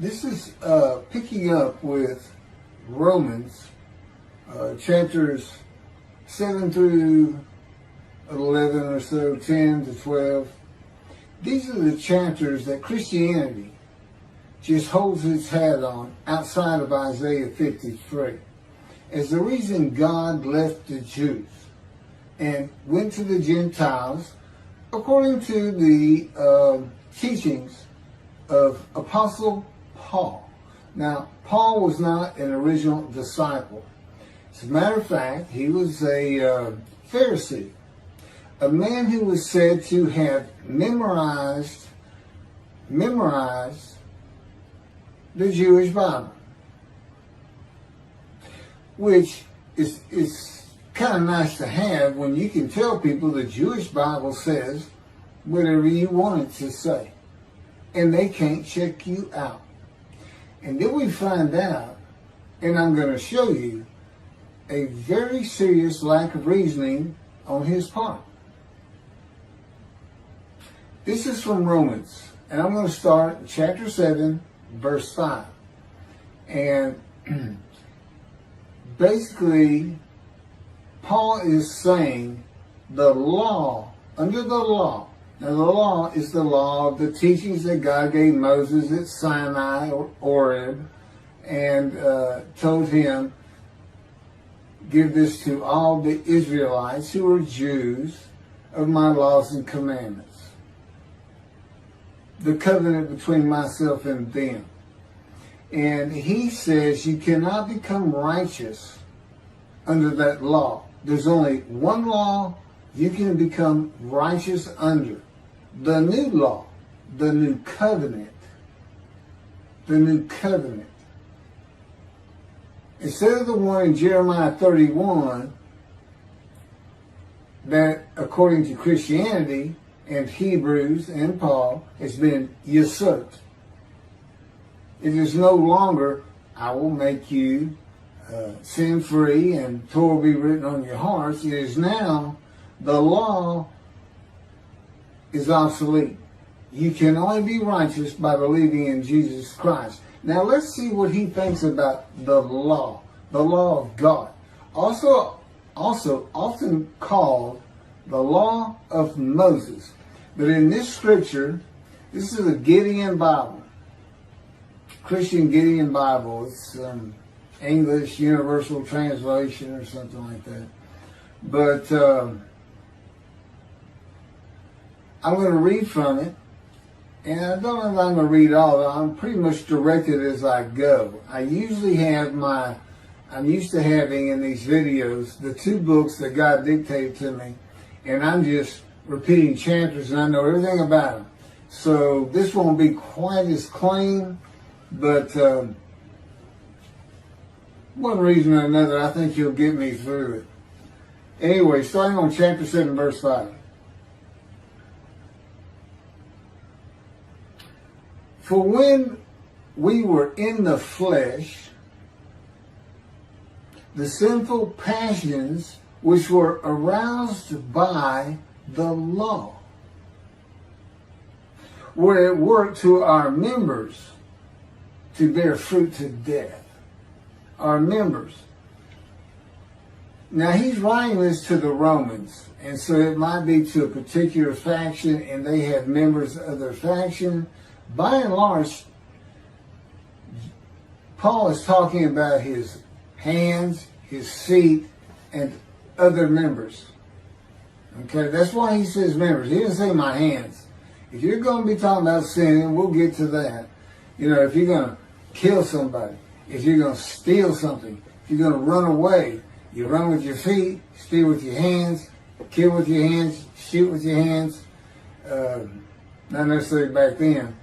This is picking up with Romans chapters 7 through 11 or so, 10 to 12. These are the chapters that Christianity just holds its hat on outside of Isaiah 53 as the reason God left the Jews and went to the Gentiles according to the teachings of Apostle Paul. Now, Paul was not an original disciple. As a matter of fact, he was a Pharisee, a man who was said to have memorized the Jewish Bible, which is kind of nice to have when you can tell people the Jewish Bible says whatever you want it to say, and they can't check you out. And then we find out, and I'm going to show you, a very serious lack of reasoning on his part. This is from Romans, and I'm going to start chapter 7, verse 5. And basically, Paul is saying the law, under the law. Now, the law is the law of the teachings that God gave Moses at Sinai or Horeb, and told him, give this to all the Israelites who are Jews of my laws and commandments. The covenant between myself and them. And he says you cannot become righteous under that law. There's only one law you can become righteous under. The new law, the new covenant. The new covenant. Instead of the one in Jeremiah 31 that, according to Christianity and Hebrews and Paul, has been usurped. It is no longer, I will make you sin-free and Torah will be written on your hearts. It is now, the law is obsolete. You can only be righteous by believing in Jesus Christ. Now let's see what he thinks about the law of God. Also often called the law of Moses. But in this scripture, this is a Gideon Bible, Christian Gideon Bible. It's English Universal Translation or something like that. But I'm going to read from it. And I don't know if I'm going to read all of it. I'm pretty much directed as I go. I usually have I'm used to having in these videos the two books that God dictated to me. And I'm just repeating chapters and I know everything about them. So this won't be quite as clean, but one reason or another, I think you'll get me through it. Anyway, starting on chapter 7, verse 5. For when we were in the flesh, the sinful passions which were aroused by the law were at work to our members to bear fruit to death. Our members. Now he's writing this to the Romans, and so it might be to a particular faction, and they have members of their faction. By and large, Paul is talking about his hands, his feet, and other members. Okay, that's why he says members. He didn't say my hands. If you're going to be talking about sinning, we'll get to that. You know, if you're going to kill somebody, if you're going to steal something, if you're going to run away, you run with your feet, steal with your hands, kill with your hands, shoot with your hands. Not necessarily back then.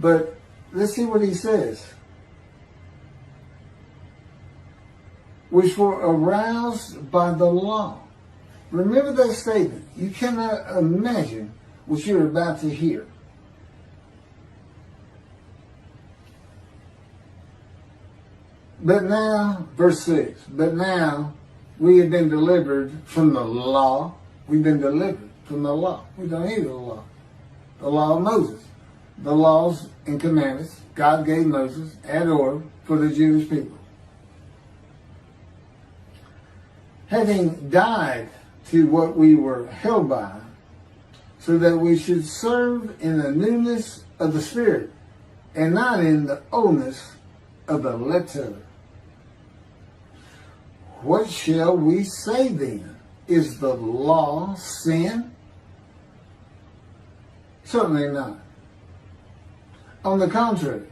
But let's see what he says. Which were aroused by the law. Remember that statement. You cannot imagine what you're about to hear. But now, verse 6, but now we have been delivered from the law. We've been delivered from the law. We don't need the law. The law of Moses. The laws and commandments God gave Moses ad order for the Jewish people. Having died to what we were held by, so that we should serve in the newness of the Spirit, and not in the oldness of the letter. What shall we say then? Is the law sin? Certainly not. On the contrary,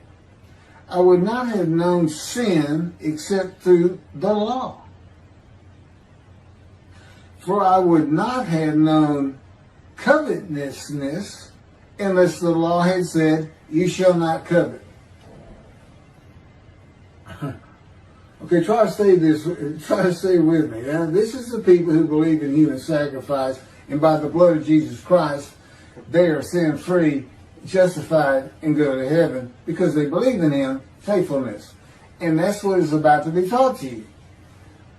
I would not have known sin except through the law. For I would not have known covetousness unless the law had said, you shall not covet. Okay, try to stay with me. Now, this is the people who believe in human sacrifice, and by the blood of Jesus Christ, they are sin-free, justified, and go to heaven because they believe in Him, faithfulness. And that's what is about to be taught to you.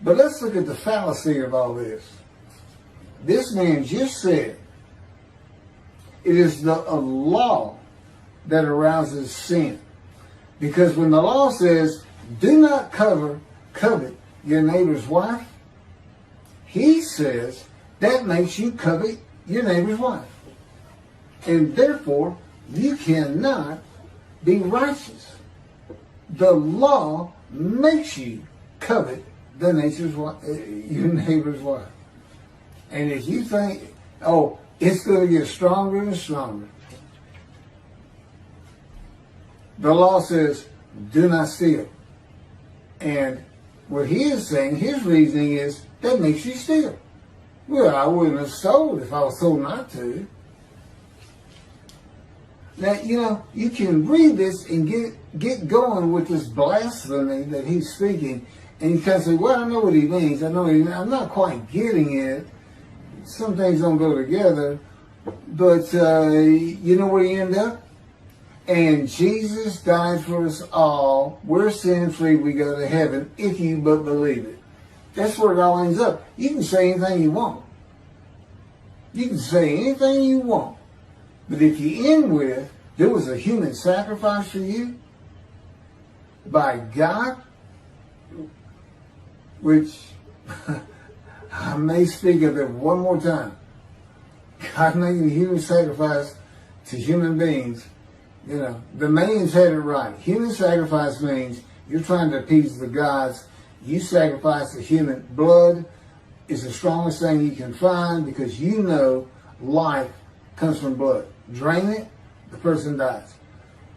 But let's look at the fallacy of all this. This man just said, it is the law that arouses sin. Because when the law says, do not covet your neighbor's wife, he says that makes you covet your neighbor's wife. And therefore, you cannot be righteous. The law makes you covet your neighbor's wife. And if you think, oh, it's going to get stronger and stronger. The law says, do not steal. And what he is saying, his reasoning is, that makes you steal. Well, I wouldn't have stole if I was told not to. Now, you can read this and get going with this blasphemy that he's speaking. And you can say, well, I know what he means. I'm not quite getting it. Some things don't go together. But you know where you end up? And Jesus died for us all. We're sin-free. We go to heaven if you but believe it. That's where it all ends up. You can say anything you want. You can say anything you want. But if you end with, there was a human sacrifice for you by God, which I may speak of it one more time. God making a human sacrifice to human beings. The Mayans had it right. Human sacrifice means you're trying to appease the gods. You sacrifice the human blood is the strongest thing you can find because life comes from blood. Drain it, the person dies.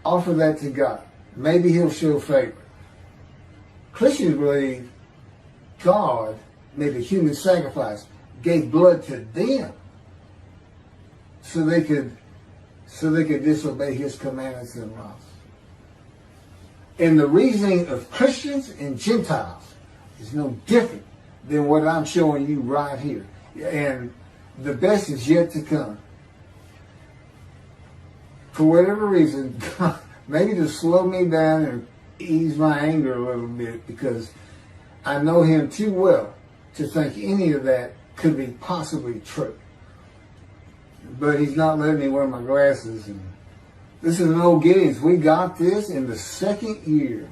Offer that to God. Maybe He'll show favor. Christians believe God made a human sacrifice, gave blood to them so they could disobey His commandments and laws. And the reasoning of Christians and Gentiles is no different than what I'm showing you right here. And the best is yet to come. For whatever reason, maybe to slow me down and ease my anger a little bit, because I know Him too well to think any of that could be possibly true. But He's not letting me wear my glasses. And this is an old Gideon's. We got this in the second year.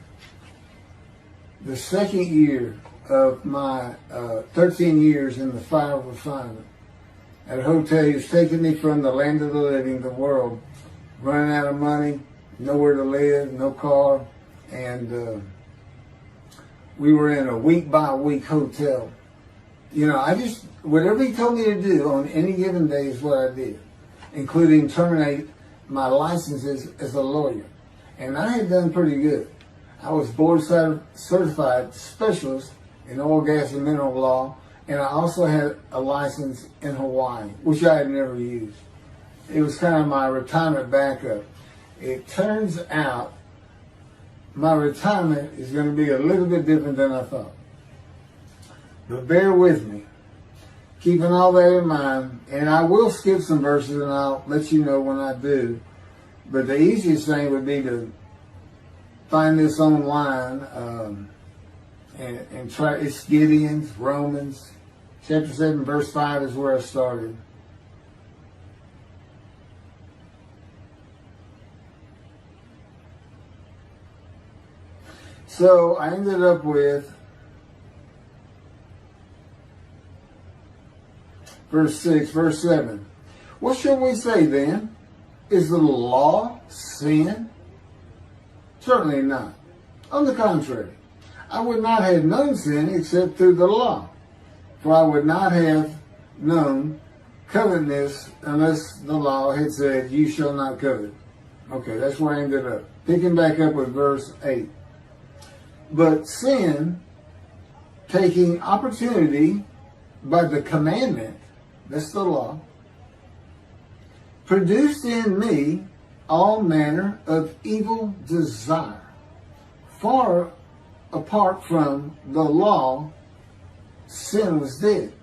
The second year of my 13 years in the fire of refinement. At a hotel, He was taking me from the land of the living, the world, running out of money, nowhere to live, no car. And we were in a week-by-week hotel. Whatever He told me to do on any given day is what I did, including terminate my licenses as a lawyer. And I had done pretty good. I was board certified specialist in oil, gas, and mineral law, and I also had a license in Hawaii, which I had never used. It was kind of my retirement backup. It turns out my retirement is going to be a little bit different than I thought. But bear with me, keeping all that in mind, and I will skip some verses and I'll let you know when I do. But the easiest thing would be to find this online and try. It's Gideon's, Romans, chapter 7, verse 5 is where I started. So I ended up with verse 6, verse 7. What shall we say then? Is the law sin? Certainly not. On the contrary, I would not have known sin except through the law. For I would not have known covetousness unless the law had said, you shall not covet. Okay, that's where I ended up. Picking back up with verse 8. But sin, taking opportunity by the commandment, that's the law, produced in me all manner of evil desire. Far apart from the law, sin was dead.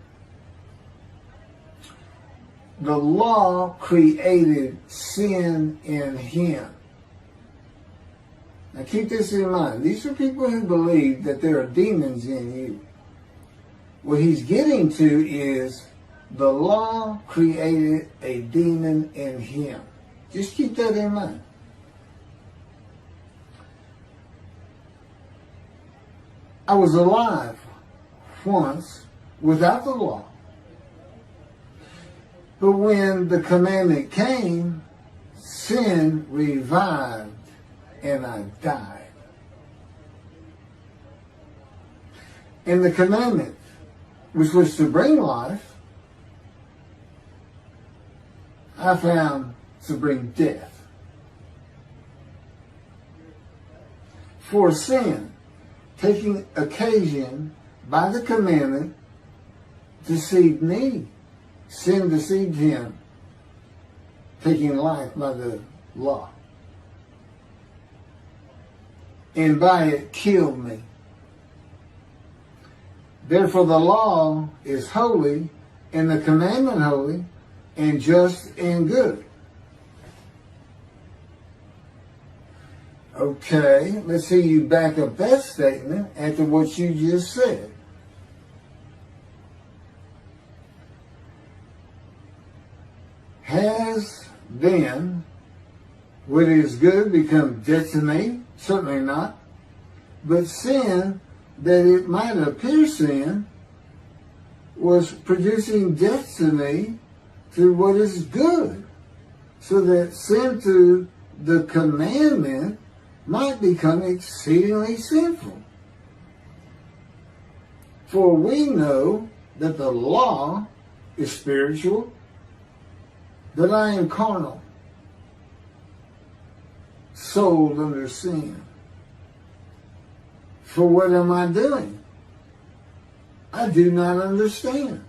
The law created sin in him. Now keep this in mind. These are people who believe that there are demons in you. What he's getting to is the law created a demon in him. Just keep that in mind. I was alive once without the law. But when the commandment came, sin revived and I died. And the commandment, which was to bring life, I found to bring death. For sin, taking occasion by the commandment, deceived me. Sin deceived him, taking life by the law. And by it killed me. Therefore the law is holy, and the commandment holy, and just and good. Okay, let's see you back up that statement after what you just said. Has then what is good become death to me? Certainly not. But sin, that it might appear sin, was producing death to me through what is good, so that sin through the commandment might become exceedingly sinful. For we know that the law is spiritual, that I am carnal, sold under sin. For what am I doing? I do not understand.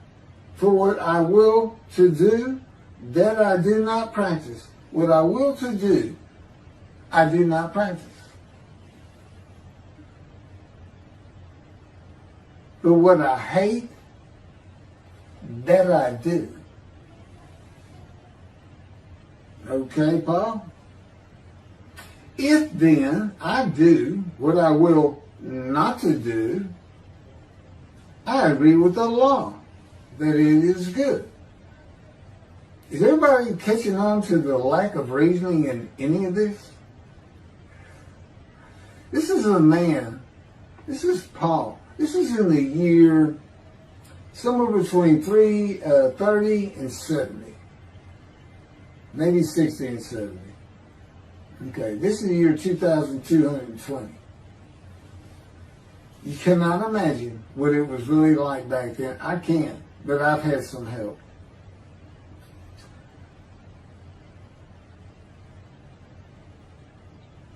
For what I will to do, that I do not practice. What I will to do, I do not practice. But what I hate, that I do. Okay, Paul? If then I do what I will not to do, I agree with the law that it is good. Is everybody catching on to the lack of reasoning in any of this? This is a man, this is Paul. This is in the year somewhere between 30 and 70. Maybe 60 and 70. Okay, this is the year 2220. You cannot imagine what it was really like back then. I can't, but I've had some help.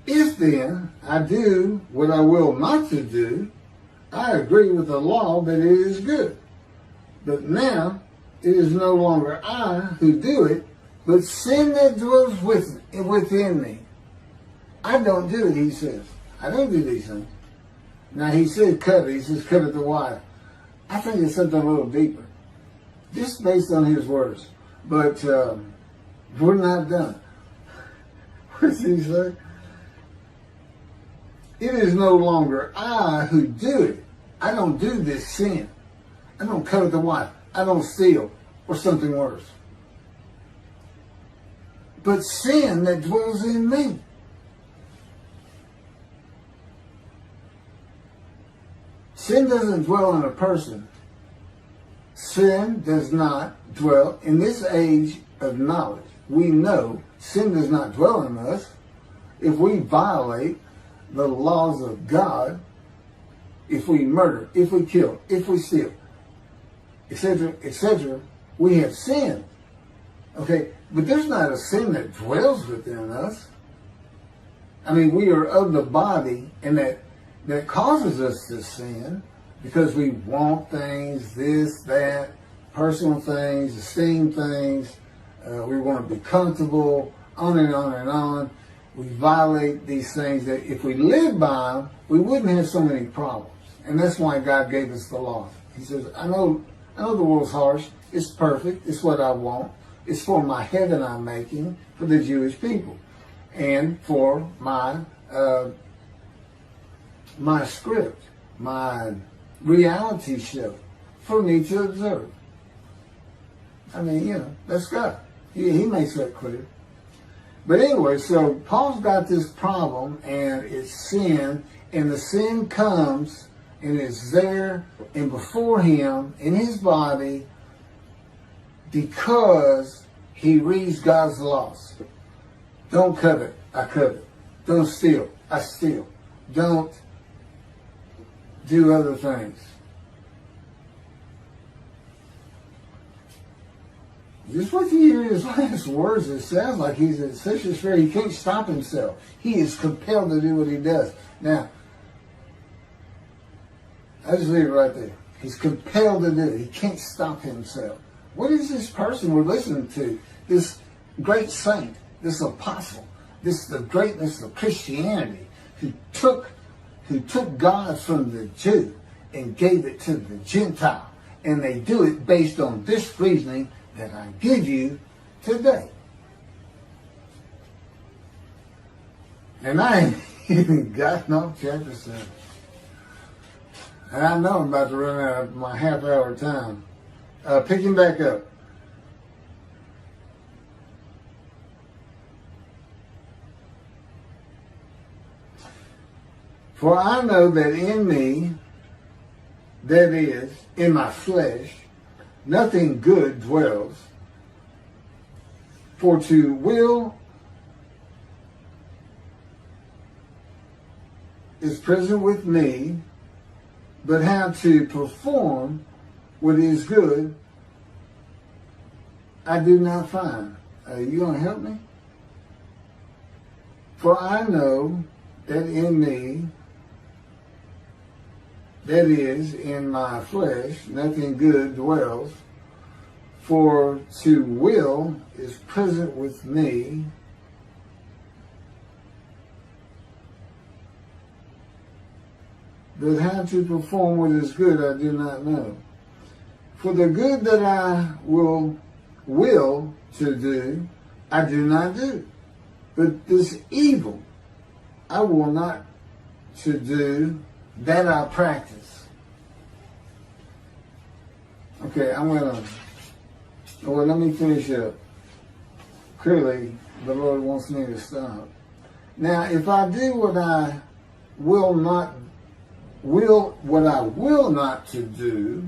If then I do what I will not to do, I agree with the law that it is good. But now it is no longer I who do it, but sin that dwells within me. I don't do it, he says. I don't do these things. Now he said covet. He says covet the wife. I think it's something a little deeper. Just based on his words. But we're not done. What does he say? It is no longer I who do it. I don't do this sin. I don't covet the wife. I don't steal or something worse. But sin that dwells in me. Sin doesn't dwell in a person. Sin does not dwell in this age of knowledge. We know sin does not dwell in us if we violate the laws of God, if we murder, if we kill, if we steal, etc., etc. We have sinned. Okay, but there's not a sin that dwells within us. I mean, we are of the body, and that causes us to sin because we want things, this, that, personal things, esteem things. We want to be comfortable, on and on and on. We violate these things that if we live by them, we wouldn't have so many problems. And that's why God gave us the law. He says, I know the world's harsh. It's perfect. It's what I want. It's for my heaven I'm making for the Jewish people. And for my script, my reality show for me to observe. I mean, that's God. He makes that clear. But anyway, so Paul's got this problem, and it's sin, and the sin comes and is there and before him in his body because he reads God's laws. Don't covet, I covet. Don't steal, I steal. Don't do other things. Just what you hear his last words, it sounds like he's in such a fear he can't stop himself. He is compelled to do what he does. Now, I just leave it right there. He's compelled to do it. He can't stop himself. What is this person we're listening to? This great saint, this apostle, the greatness of Christianity, who took God from the Jew and gave it to the Gentile. And they do it based on this reasoning that I give you today. And I ain't even gotten off chapter 7. And I know I'm about to run out of my half-hour time. Picking back up. For I know that in me, that is, in my flesh, nothing good dwells. For to will is present with me, but how to perform what is good, I do not find. You going to help me? For I know that in me, that is, in my flesh, nothing good dwells. For to will is present with me, but how to perform what is good I do not know. For the good that I will to do, I do not do. But this evil I will not to do, that I practice. Okay, let me finish up. Clearly, the Lord wants me to stop. Now, if I do what I will not to do,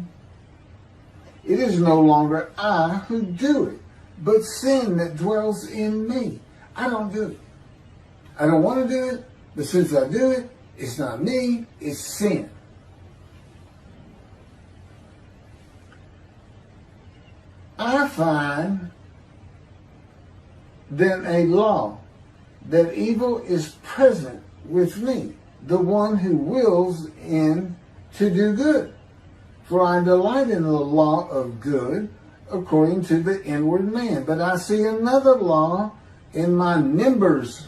it is no longer I who do it, but sin that dwells in me. I don't do it. I don't want to do it, but since I do it, it's not me, it's sin. I find then a law that evil is present with me, the one who wills in to do good. For I delight in the law of good according to the inward man. But I see another law in my members,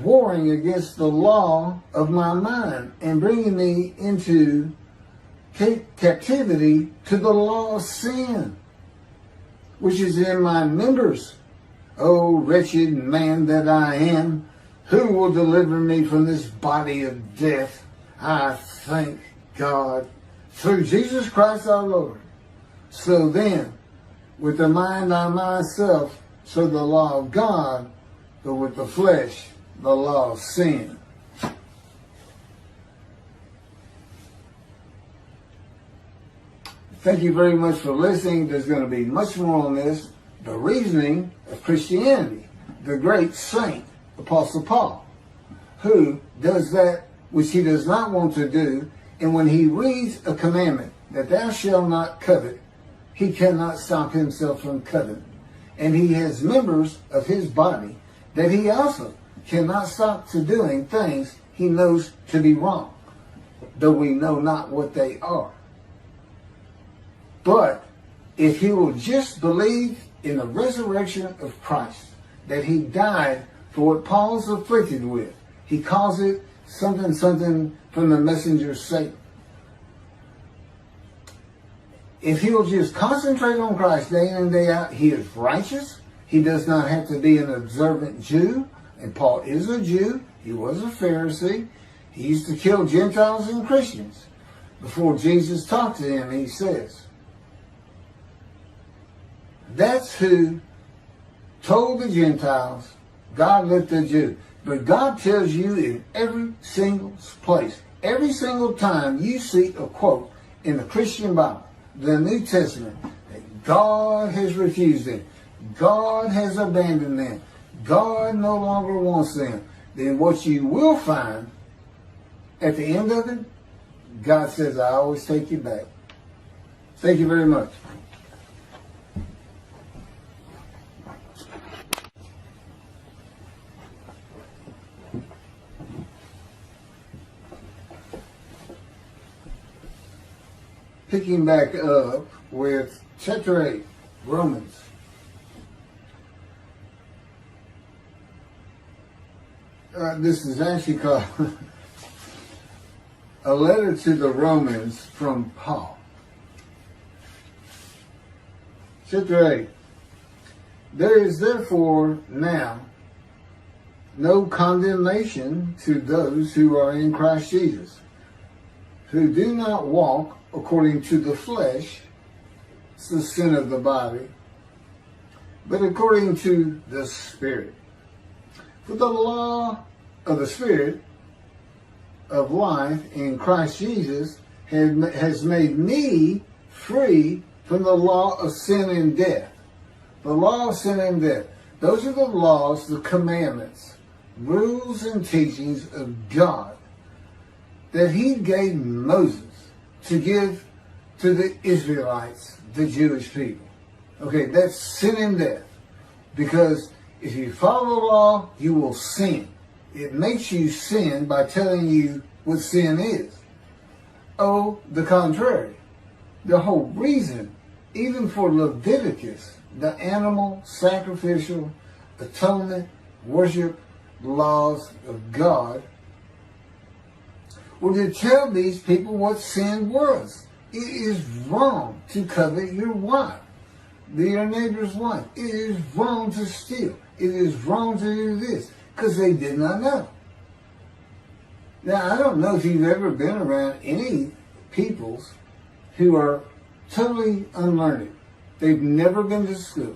warring against the law of my mind and bringing me into captivity to the law of sin, which is in my members. O wretched man that I am, who will deliver me from this body of death? I thank God through Jesus Christ our Lord. So then, with the mind I myself serve the law of God, but with the flesh, the law of sin. Thank you very much for listening. There's going to be much more on this. The reasoning of Christianity. The great saint, Apostle Paul, who does that which he does not want to do. And when he reads a commandment that thou shalt not covet, he cannot stop himself from coveting. And he has members of his body that he also cannot stop to doing things he knows to be wrong, though we know not what they are. But if he will just believe in the resurrection of Christ, that he died for what Paul's afflicted with, he calls it something from the messenger Satan. If he'll just concentrate on Christ day in and day out, he is righteous. He does not have to be an observant Jew. And Paul is a Jew. He was a Pharisee. He used to kill Gentiles and Christians. Before Jesus talked to him, he says, that's who told the Gentiles, God left the Jew. But God tells you in every single place, every single time you see a quote in the Christian Bible, the New Testament, that God has refused them. God has abandoned them. God no longer wants them. Then what you will find at the end of it, God says, I always take you back. Thank you very much. Picking back up with chapter 8, Romans. This is actually called a letter to the Romans from Paul. Chapter 8. There is therefore now no condemnation to those who are in Christ Jesus, who do not walk according to the flesh, it's the sin of the body, but according to the Spirit. For the law of the Spirit of life in Christ Jesus has made me free from the law of sin and death. The law of sin and death. Those are the laws, the commandments, rules and teachings of God that he gave Moses to give to the Israelites, the Jewish people. Okay, that's sin and death. Because if you follow the law, you will sin. It makes you sin by telling you what sin is. Oh, the contrary. The whole reason, even for Leviticus, the animal, sacrificial, atonement, worship, laws of God, were to tell these people what sin was. It is wrong to covet your wife, your neighbor's wife. It is wrong to steal. It is wrong to do this, because they did not know. Now, I don't know if you've ever been around any peoples who are totally unlearned. They've never been to school.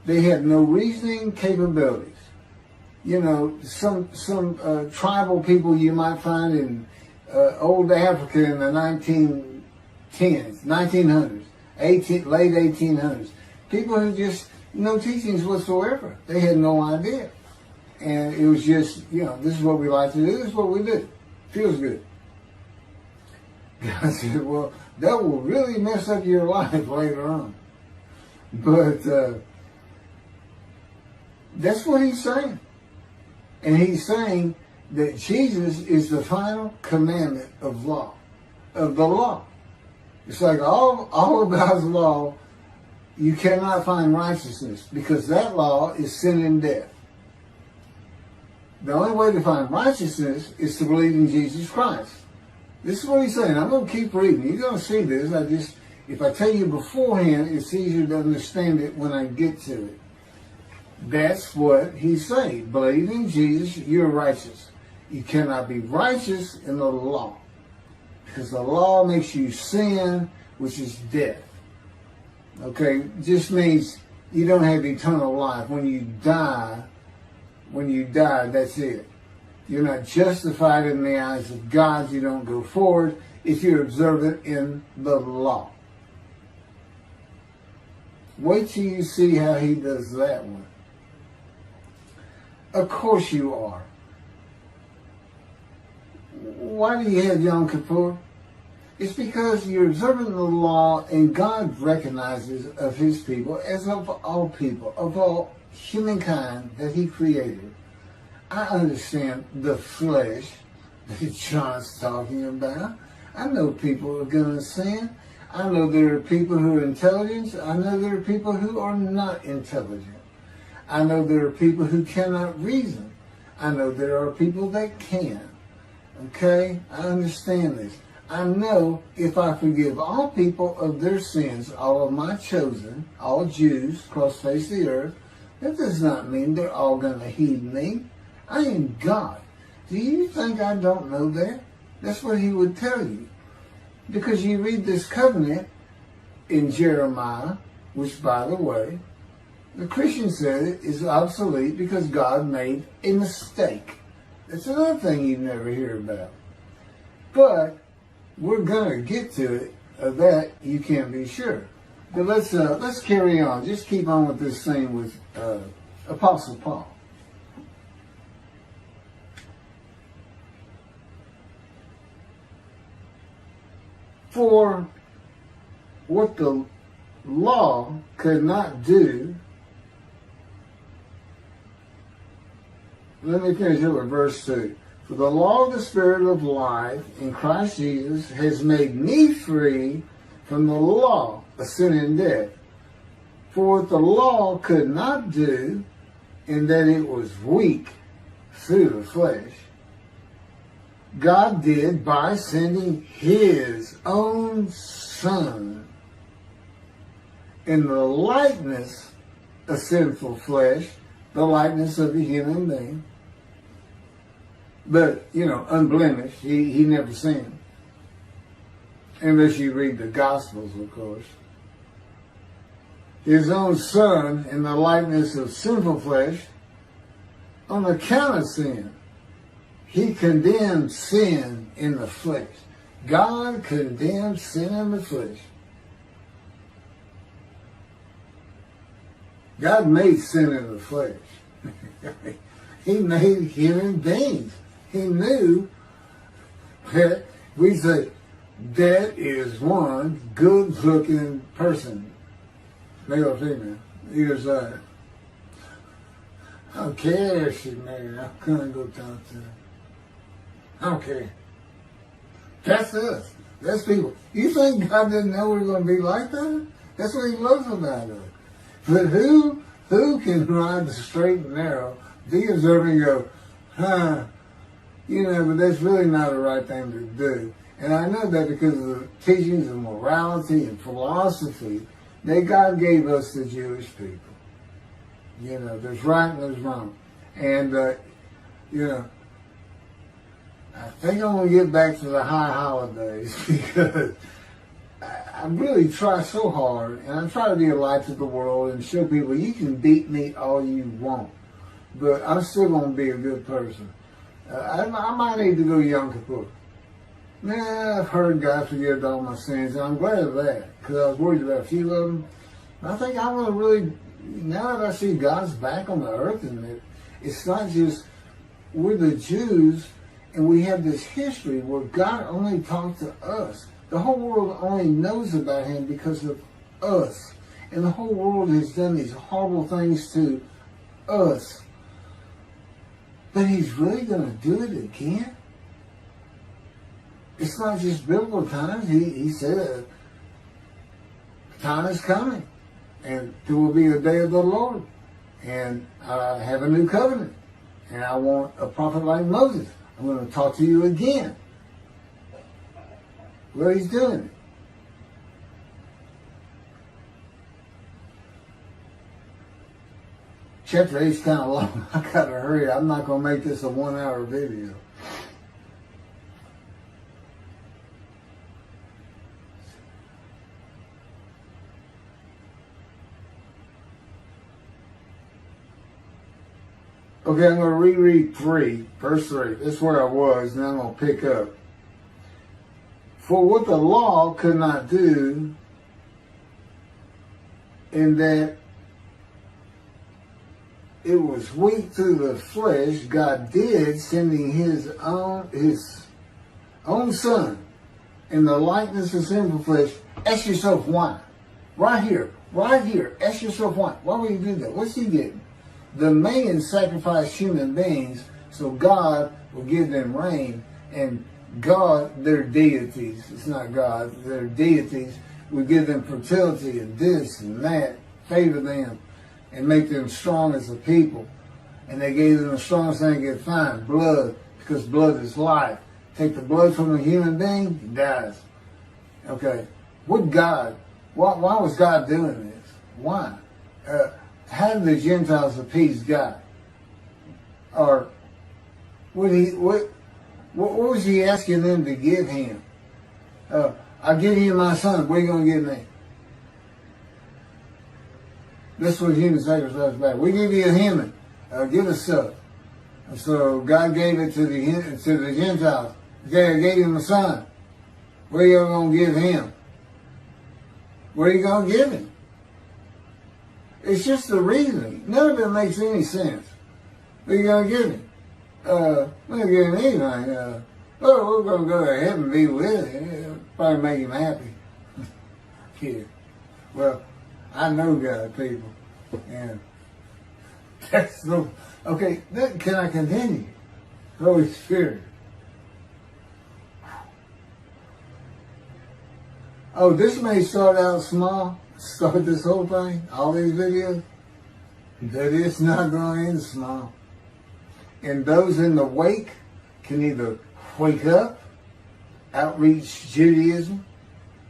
They have no reasoning capabilities. You know, some tribal people you might find in old Africa in the 1910s, 1900s, late 1800s. People who just no teachings whatsoever. They had no idea. And it was just, you know, this is what we like to do. This is what we do. Feels good. God said, well, that will really mess up your life later on. But that's what he's saying. And he's saying that Jesus is the final commandment of law, of the law. It's like all of God's law, you cannot find righteousness because that law is sin and death. The only way to find righteousness is to believe in Jesus Christ. This is what he's saying. I'm going to keep reading. You're going to see this. If I tell you beforehand, it's easier to understand it when I get to it. That's what he's saying. Believe in Jesus, you're righteous. You cannot be righteous in the law, because the law makes you sin, which is death. Okay, just means you don't have eternal life. When you die, that's it. You're not justified in the eyes of God. You don't go forward. if you're observant in the law. Wait till you see how he does that one. Of course you are. Why do you have Yom Kippur? It's because you're observing the law, and God recognizes of his people as of all humankind that he created. I understand the flesh that John's talking about. I know people are going to sin. I know there are people who are intelligent. I know there are people who are not intelligent. I know there are people who cannot reason. I know there are people that can. Okay? I understand this. I know if I forgive all people of their sins, all of my chosen, all Jews across the face of the earth, that does not mean they're all going to heed me. I am God. Do you think I don't know that? That's what he would tell you. Because you read this covenant in Jeremiah, which, by the way, the Christian said it is obsolete because God made a mistake. That's another thing you never hear about. But we're going to get to it. Of that, you can be sure. But let's carry on. Just keep on with this thing with Apostle Paul. For what the law could not do, let me finish it with verse 2. For the law of the Spirit of life in Christ Jesus has made me free from the law of sin and death. For what the law could not do, in that it was weak through the flesh, God did by sending his own Son in the likeness of sinful flesh, the likeness of a human being. But, unblemished. He never sinned. Unless you read the Gospels, of course. His own Son in the likeness of sinful flesh, on account of sin. He condemned sin in the flesh. God condemned sin in the flesh. God made sin in the flesh. He made human beings. He knew that we say, that is one good-looking person, male or female, either side. I don't care if she's married. I'm going to go talk to her. I don't care. That's us. That's people. You think God didn't know we're going to be like that? That's what he loves about us. But who can ride the straight and narrow, be observing and go, but that's really not the right thing to do. And I know that because of the teachings of morality and philosophy that God gave us, the Jewish people. There's right and there's wrong. And, I think I'm going to get back to the high holidays because I really try so hard, and I try to be a light to the world and show people you can beat me all you want, but I'm still going to be a good person. I might need to go Yom Kippur. I've heard God forgive all my sins, and I'm glad of that because I was worried about a few of them. I think I'm going to really, now that I see God's back on the earth, and it's not just we're the Jews, and we have this history where God only talked to us. The whole world only knows about him because of us. And the whole world has done these horrible things to us. But he's really going to do it again? It's not just biblical times. He said, time is coming. And there will be a day of the Lord. And I have a new covenant. And I want a prophet like Moses. I'm going to talk to you again. Well, he's doing it. Chapter 8 is kind of long. I got to hurry. I'm not going to make this a 1-hour video. Okay, I'm going to reread verse 3. This is where I was, and I'm going to pick up. For what the law could not do, in that it was weak through the flesh, God did, sending his own son in the likeness of sinful flesh. Ask yourself why. Right here. Ask yourself why. Why would he do that? What's he getting? The man sacrificed human beings so God will give them rain, and God, their deities, it's not God, their deities, will give them fertility and this and that, favor them, and make them strong as a people. And they gave them the strongest thing they could find, blood, because blood is life. Take the blood from a human being, he dies. Okay, what God, why was God doing this? Why? How did the Gentiles appease God? Or what was he asking them to give him? I'll give you my son. What are you going to give me? This was human sacrifice back. We give you a human. Give us stuff. And so God gave it to the Gentiles. Okay, I gave him a son. What are you going to give him? What are you going to give him? It's just the reasoning. None of it makes any sense. What are you going to give him? We're going to give him anything. We're going to go to heaven and be with him. It'll probably make him happy. Kid. Well, I know God, people. And that's the... Okay, can I continue? Holy Spirit. Oh, this may start out small. Start this whole thing, all these videos. But it's not going to end small. And those in the wake can either wake up, outreach Judaism,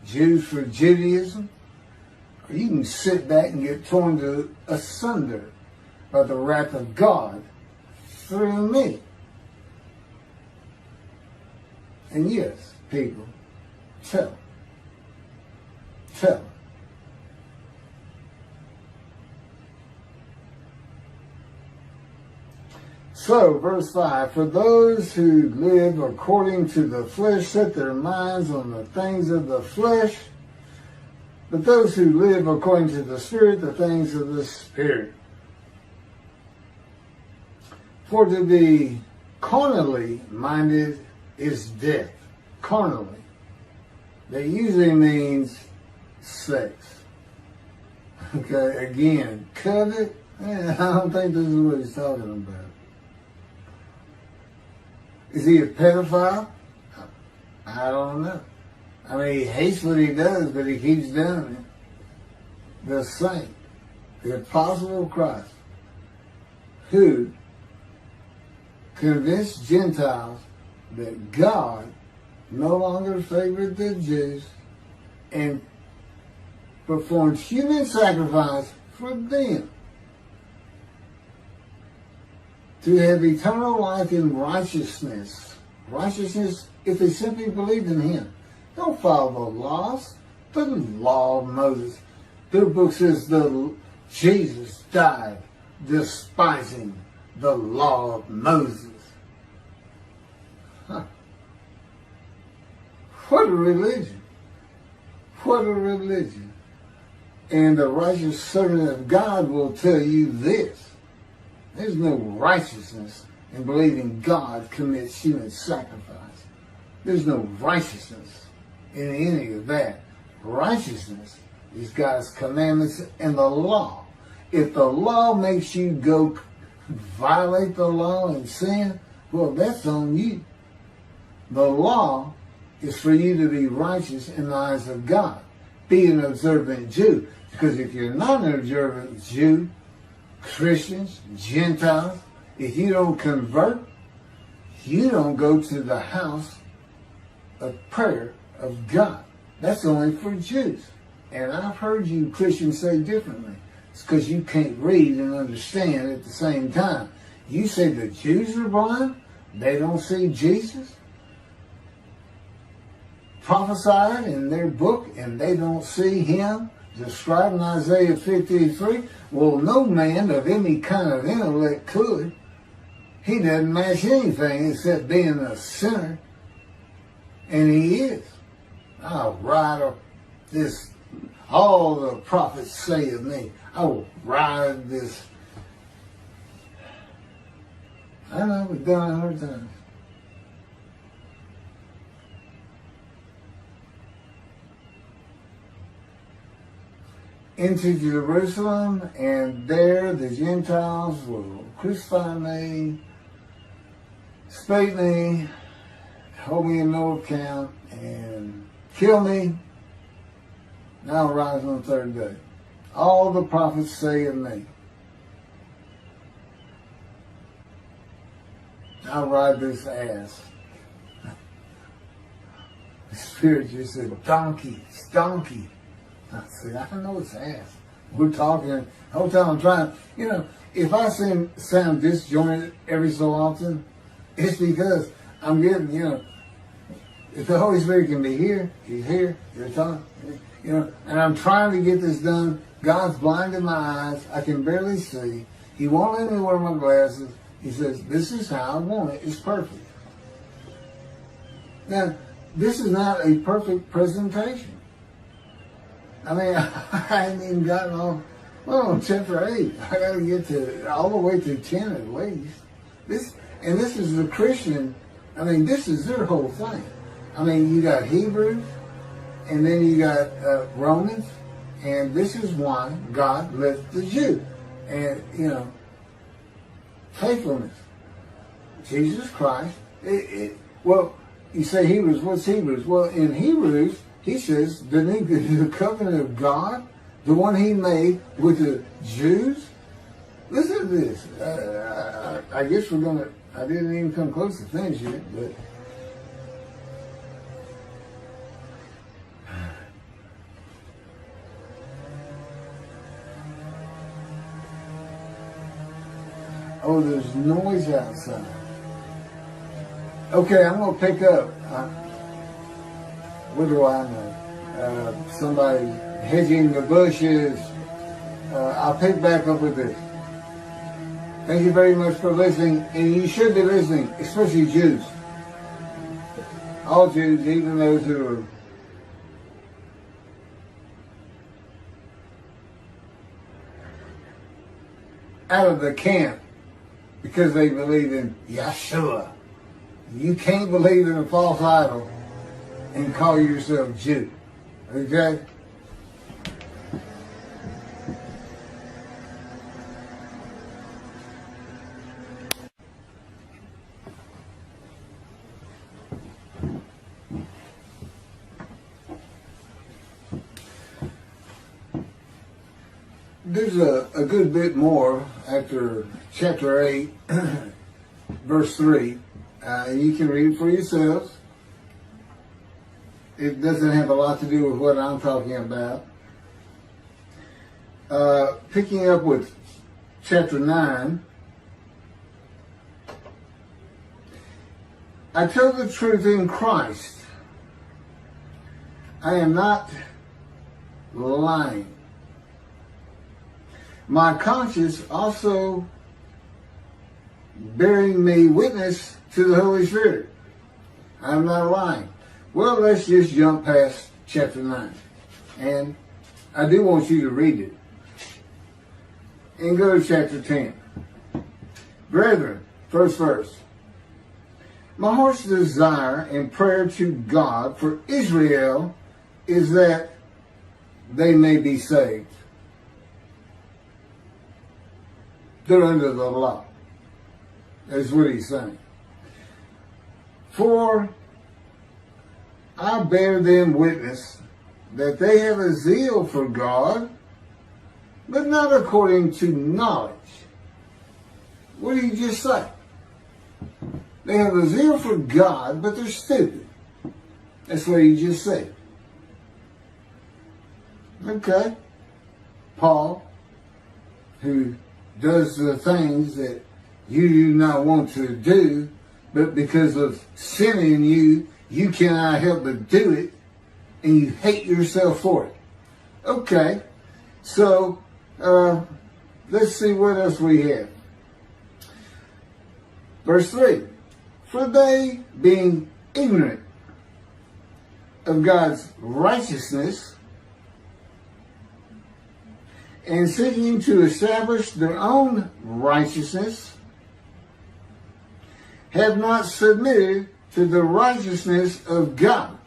Jews for Judaism, or you can sit back and get torn asunder by the wrath of God through me. And yes, people, tell. So, verse 5, for those who live according to the flesh set their minds on the things of the flesh, but those who live according to the Spirit, the things of the Spirit. For to be carnally minded is death. Carnally. That usually means sex. Okay, again, covet? I don't think this is what he's talking about. Is he a pedophile? I don't know. I mean, he hates what he does, but he keeps doing it. The saint, the apostle of Christ, who convinced Gentiles that God no longer favored the Jews and performed human sacrifice for them to have eternal life in righteousness. Righteousness if they simply believed in him. Don't follow the laws. The law of Moses. Their book says Jesus died despising the law of Moses. Huh. What a religion. What a religion. And the righteous servant of God will tell you this. There's no righteousness in believing God commits human sacrifice. There's no righteousness in any of that. Righteousness is God's commandments and the law. If the law makes you go violate the law and sin, well, that's on you. The law is for you to be righteous in the eyes of God. Be an observant Jew. Because if you're not an observant Jew, Christians, Gentiles, if you don't convert, you don't go to the house of prayer of God. That's only for Jews. And I've heard you Christians say differently. It's because you can't read and understand at the same time. You say the Jews are blind, they don't see Jesus prophesied in their book, and they don't see him described in Isaiah 53. Well, no man of any kind of intellect could. He doesn't match anything except being a sinner. And he is. I'll ride this, all the prophets say of me. I will ride this. I know, we've done it 100 times. Into Jerusalem, and there the Gentiles will crucify me, spite me, hold me in no account, and kill me. And I'll rise on the third day. All the prophets say of me. I'll ride this ass. The Spirit just said, donkey, it's donkey. I said, I know it's ass. We're talking, the whole time I'm trying, if I sound disjointed every so often, it's because I'm getting, if the Holy Spirit can be here, He's here, you're talking, and I'm trying to get this done. God's blinded my eyes. I can barely see. He won't let me wear my glasses. He says, this is how I want it. It's perfect. Now, this is not a perfect presentation. I mean, I haven't even gotten on chapter 8. I got to get to all the way to 10 at least. This is the Christian. I mean, this is their whole thing. I mean, you got Hebrews, and then you got Romans, and this is why God left the Jew. And, faithfulness. Jesus Christ. Well, you say Hebrews. What's Hebrews? Well, in Hebrews, he says the covenant of God, the one he made with the Jews. Listen to this. I guess we're going to, I didn't even come close to finish it, but oh, there's noise outside. Okay, I'm going to pick up. What do I know? Somebody hedging the bushes. I'll pick back up with this. Thank you very much for listening, and you should be listening, especially Jews. All Jews, even those who are out of the camp because they believe in Yeshua. You can't believe in a false idol and call yourself Jew. Okay? There's a good bit more after chapter 8, verse 3. You can read it for yourselves. It doesn't have a lot to do with what I'm talking about. Picking up with chapter 9. I tell the truth in Christ. I am not lying. My conscience also bearing me witness to the Holy Spirit. I'm not lying. Well, let's just jump past chapter 9. And I do want you to read it. And go to chapter 10. Brethren, first verse. My heart's desire and prayer to God for Israel is that they may be saved. They're under the law. That's what he's saying. For I bear them witness that they have a zeal for God, but not according to knowledge. What did he just say? They have a zeal for God, but they're stupid. That's what he just said. Okay. Paul, who does the things that you do not want to do, but because of sin in you, you cannot help but do it, and you hate yourself for it. Okay, so let's see what else we have. Verse 3, for they, being ignorant of God's righteousness and seeking to establish their own righteousness have not submitted to the righteousness of God.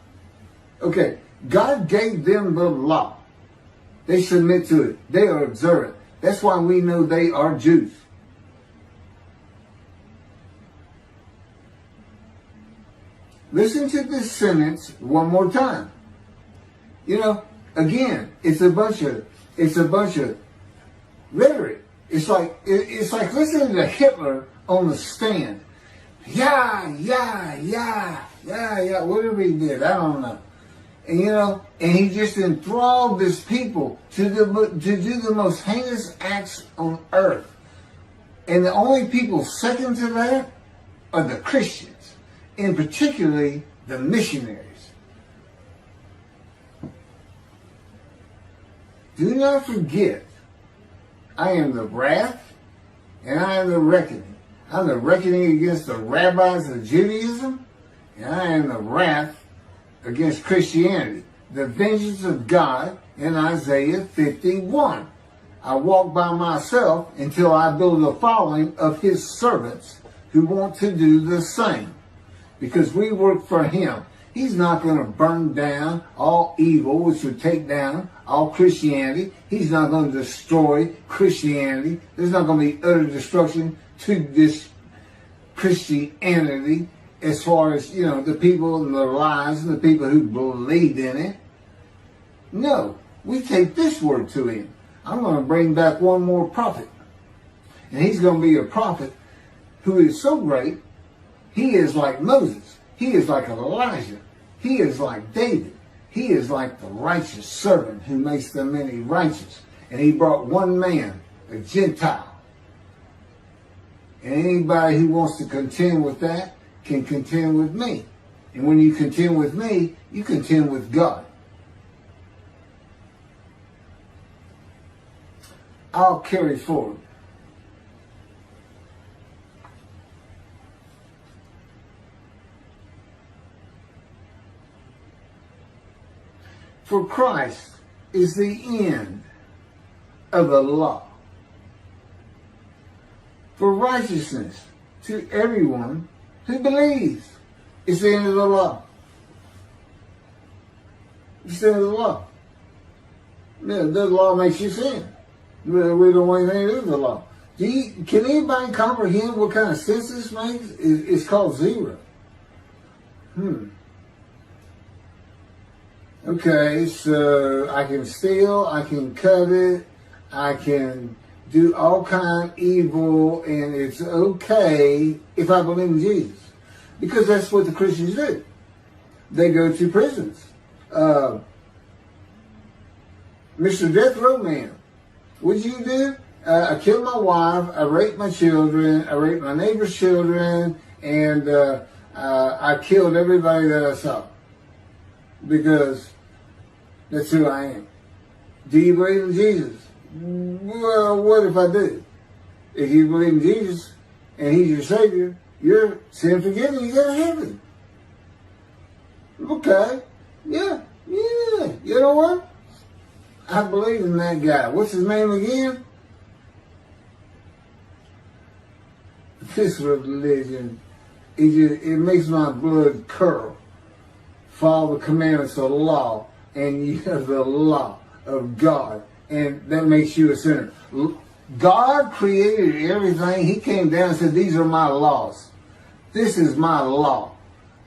Okay, God gave them the law. They submit to it. They are observant. That's why we know they are Jews. Listen to this sentence one more time. You know, again, it's a bunch of rhetoric. It's like listening to Hitler on the stand. Yeah, whatever he did, I don't know. And you know, and he just enthralled this people to do the most heinous acts on earth. And the only people second to that are the Christians, and particularly the missionaries. Do not forget, I am the wrath and I am the reckoning. I'm the reckoning against the rabbis of Judaism, and I am the wrath against Christianity. The vengeance of God in Isaiah 51. I walk by myself until I build a following of his servants who want to do the same. Because we work for him. He's not going to burn down all evil, which would take down all Christianity. He's not going to destroy Christianity. There's not going to be utter destruction to this Christianity as far as, you know, the people and the lives and the people who believed in it. No, we take this word to him. I'm going to bring back one more prophet. And he's going to be a prophet who is so great, he is like Moses. He is like Elijah. He is like David. He is like the righteous servant who makes the many righteous. And he brought one man, a gentile. And anybody who wants to contend with that can contend with me. And when you contend with me, you contend with God. I'll carry forward. For Christ is the end of the law, for righteousness to everyone who believes. It's the end of the law. It's the end of the law. Yeah, the law makes you sin. We don't want anything to do with the law. Can anybody comprehend what kind of sense this makes? It's called zero. Okay, so I can steal, I can covet, I can do all kind of evil, and it's okay if I believe in Jesus. Because that's what the Christians do. They go to prisons. Mr. Death Row Man, what did you do? I killed my wife, I raped my children, I raped my neighbor's children, and I killed everybody that I saw. Because that's who I am. Do you believe in Jesus? Well, what if I do? If you believe in Jesus and he's your Savior, you're sin forgiven, you go to heaven. Okay. Yeah. You know what? I believe in that guy. What's his name again? This religion, it makes my blood curl. Follow the commandments of the law, and you have the law of God, and that makes you a sinner. God created everything. He came down and said, these are my laws. This is my law.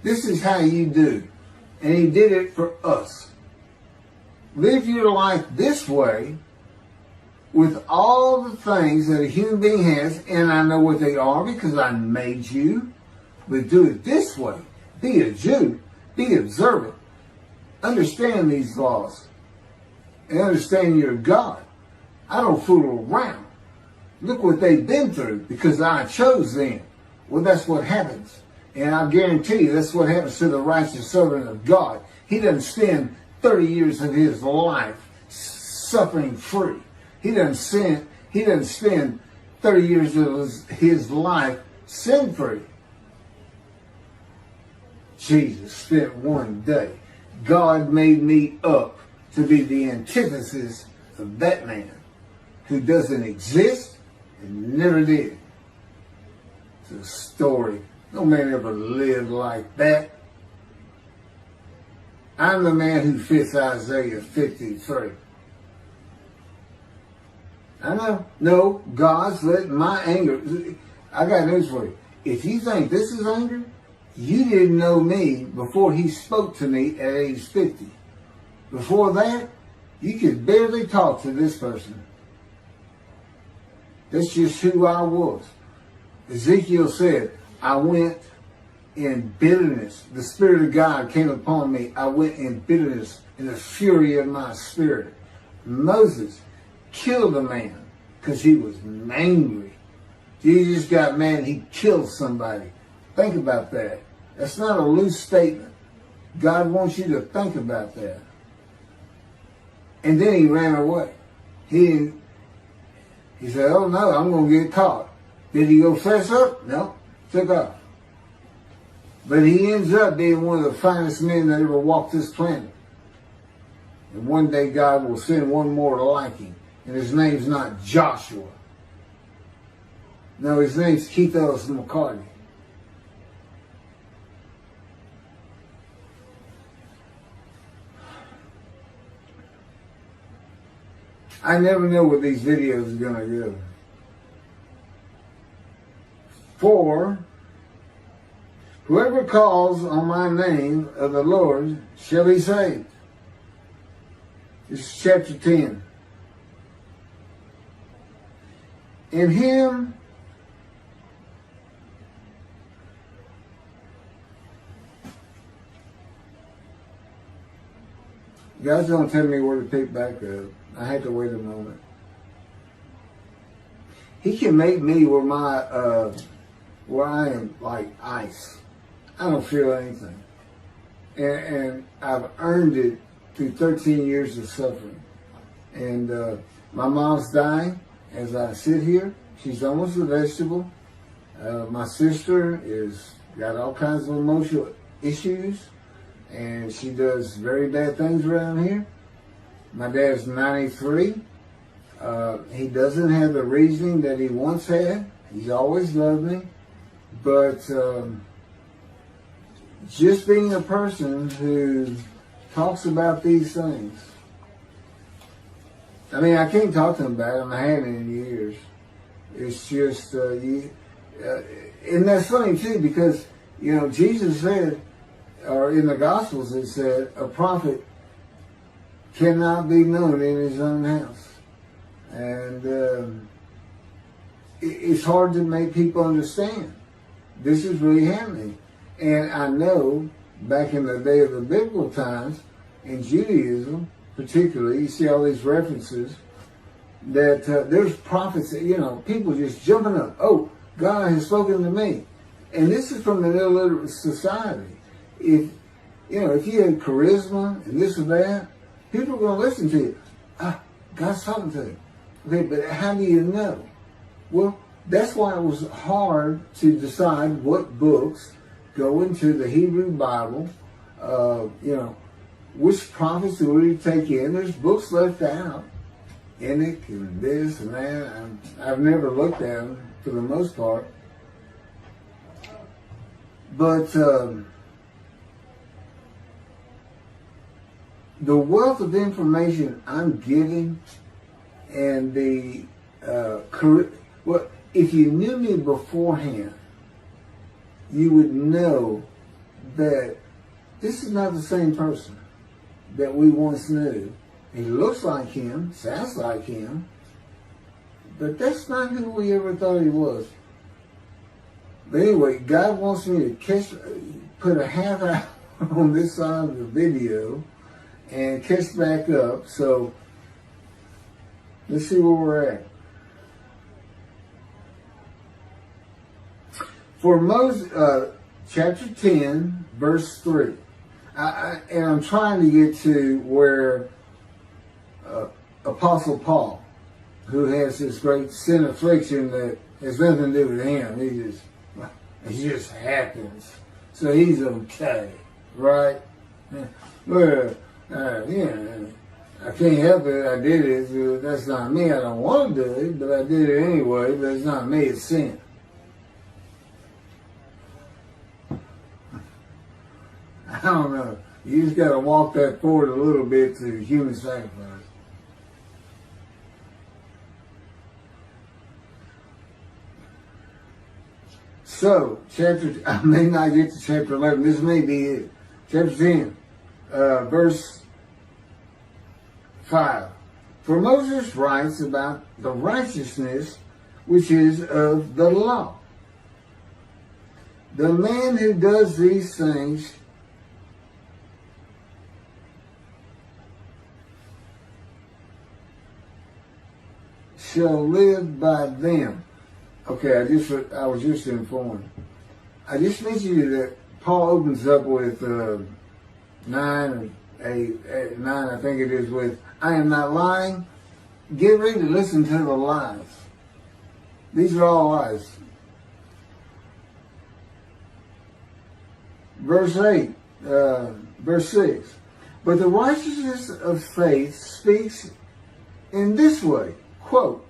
This is how you do. And he did it for us. Live your life this way with all the things that a human being has, and I know what they are because I made you, but do it this way. Be a Jew. Be observant. Understand these laws. And understand you're God. I don't fool around. Look what they've been through because I chose them. Well, that's what happens. And I guarantee you that's what happens to the righteous servant of God. He doesn't spend 30 years of his life suffering free. He doesn't spend 30 years of his life sin free. Jesus spent one day. God made me up to be the antithesis of that man who doesn't exist and never did. It's a story. No man ever lived like that. I'm the man who fits Isaiah 53. I know. No, God's letting my anger. I got news for you. If you think this is anger, you didn't know me before he spoke to me at age 50. Before that, you could barely talk to this person. That's just who I was. Ezekiel said, I went in bitterness. The Spirit of God came upon me. I went in bitterness, in the fury of my spirit. Moses killed a man because he was angry. Jesus got mad and he killed somebody. Think about that. That's not a loose statement. God wants you to think about that. And then he ran away. He said, oh no, I'm going to get caught. Did he go fess up? No, took off. But he ends up being one of the finest men that ever walked this planet. And one day God will send one more like him. And his name's not Joshua. No, his name's Keith Ellis McCarty. I never know where these videos are going to go. For whoever calls on my name of the Lord shall be saved. This is chapter 10. In him you guys don't tell me where to pick back up. I had to wait a moment. He can make me where I am like ice. I don't feel anything. And I've earned it through 13 years of suffering. And my mom's dying as I sit here. She's almost a vegetable. My sister is got all kinds of emotional issues. And she does very bad things around here. My dad's 93. He doesn't have the reasoning that he once had. He's always loved me. But just being a person who talks about these things. I mean, I can't talk to him about it. I haven't in years. It's just, and that's funny too, because, you know, Jesus said, or in the Gospels it said, a prophet cannot be known in his own house. And it's hard to make people understand. This is really happening. And I know back in the day of the biblical times, in Judaism particularly, you see all these references that there's prophets, that, you know, people just jumping up. Oh, God has spoken to me. And this is from an illiterate society. If you had charisma and this or that, people are going to listen to you. God's talking to you. Okay, but how do you know? Well, that's why it was hard to decide what books go into the Hebrew Bible. Which prophets do we take in? There's books left out. Enoch and this and that. I've never looked at them for the most part. But the wealth of information I'm giving and the if you knew me beforehand, you would know that this is not the same person that we once knew. He looks like him, sounds like him, but that's not who we ever thought he was. But anyway, God wants me to put a half hour on this side of the video and catch back up. So let's see where we're at. For Moses, chapter 10, verse 3. And I'm trying to get to where Apostle Paul, who has this great sin affliction that has nothing to do with him. It just happens. So he's okay, right? Well, yeah, I can't help it. I did it. That's not me. I don't want to do it, but I did it anyway. But it's not me. It's sin. I don't know. You just got to walk that forward a little bit to human sacrifice. So, I may not get to chapter 11. This may be it. Chapter 10, verse 5. For Moses writes about the righteousness which is of the law. The man who does these things shall live by them. Okay, I was just informed. I just mentioned you that Paul opens up with 9, I think it is, with, I am not lying. Get ready to listen to the lies. These are all lies. Verse 6. But the righteousness of faith speaks in this way, quote,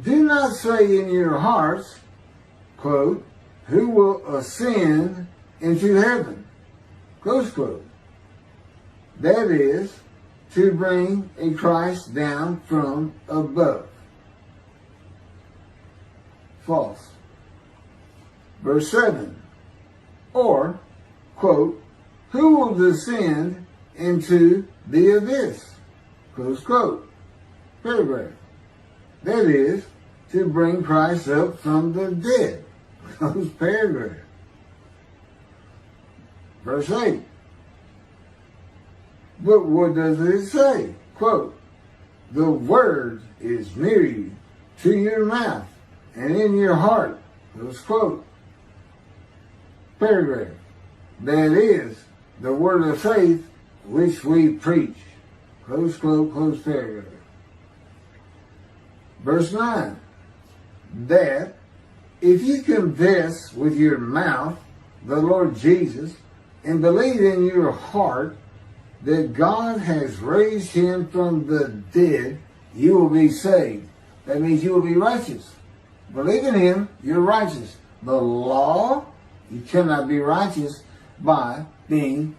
do not say in your hearts, quote, who will ascend into heaven, close quote. That is, to bring a Christ down from above. False. Verse 7. Or, quote, who will descend into the abyss, close quote. Paragraph. That is, to bring Christ up from the dead. Close paragraph. Verse 8. But what does it say? Quote, the word is near you, to your mouth, and in your heart. Close quote. Paragraph. That is, the word of faith which we preach. Close quote, close paragraph. Verse 9, that if you confess with your mouth the Lord Jesus and believe in your heart that God has raised him from the dead, you will be saved. That means you will be righteous. Believe in him, you're righteous. The law, you cannot be righteous by being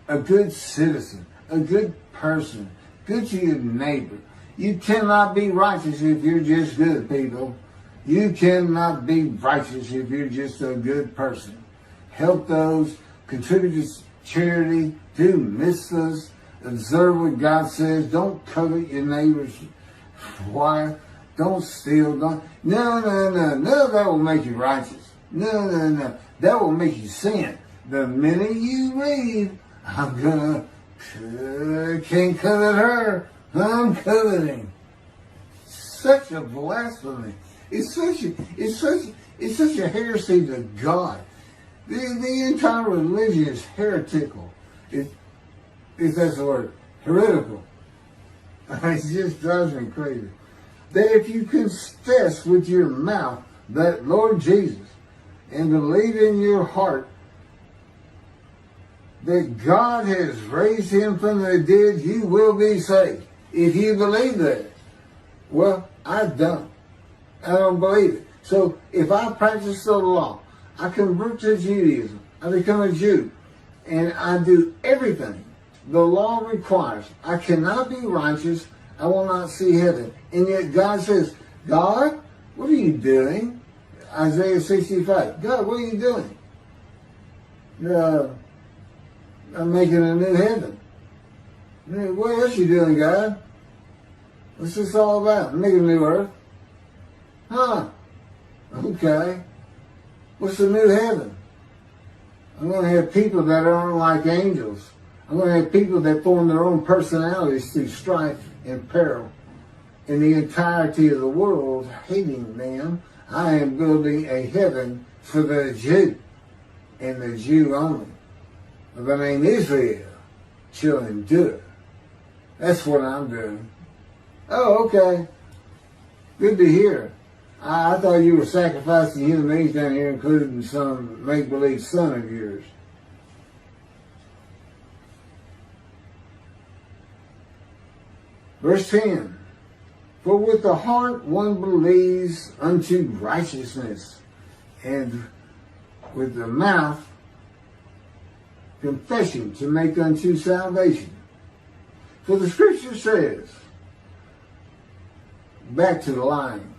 a good citizen, a good person, good to your neighbor. You cannot be righteous if you're just good, people. You cannot be righteous if you're just a good person. Help those, contribute to charity, do mitzvahs, observe what God says, don't covet your neighbor's wife, don't steal, no, none of that will make you righteous. No, that will make you sin. The minute you read, can't covet her, I'm coveting. Such a blasphemy. It's such a heresy to God. The entire religion is heretical. If that's the word, heretical. It just drives me crazy. That if you confess with your mouth that Lord Jesus and believe in your heart that God has raised him from the dead, you will be saved. If you believe that. Well, I don't. I don't believe it. So if I practice the law, I convert to Judaism, I become a Jew, and I do everything the law requires, I cannot be righteous, I will not see heaven. And yet God says, God, what are you doing? Isaiah 65. God, what are you doing? I'm making a new heaven. What else you doing, God? What's this all about? I'm making a new earth. Huh. Okay. What's the new heaven? I'm going to have people that aren't like angels. I'm going to have people that form their own personalities through strife and peril. In the entirety of the world, hating them, I am building a heaven for the Jew, and the Jew only. The name Israel shall endure. That's what I'm doing. Oh, okay. Good to hear. I thought you were sacrificing human beings down here, including some make-believe son of yours. Verse 10. For with the heart one believes unto righteousness, and with the mouth confession to make unto salvation. For the scripture says, back to the line,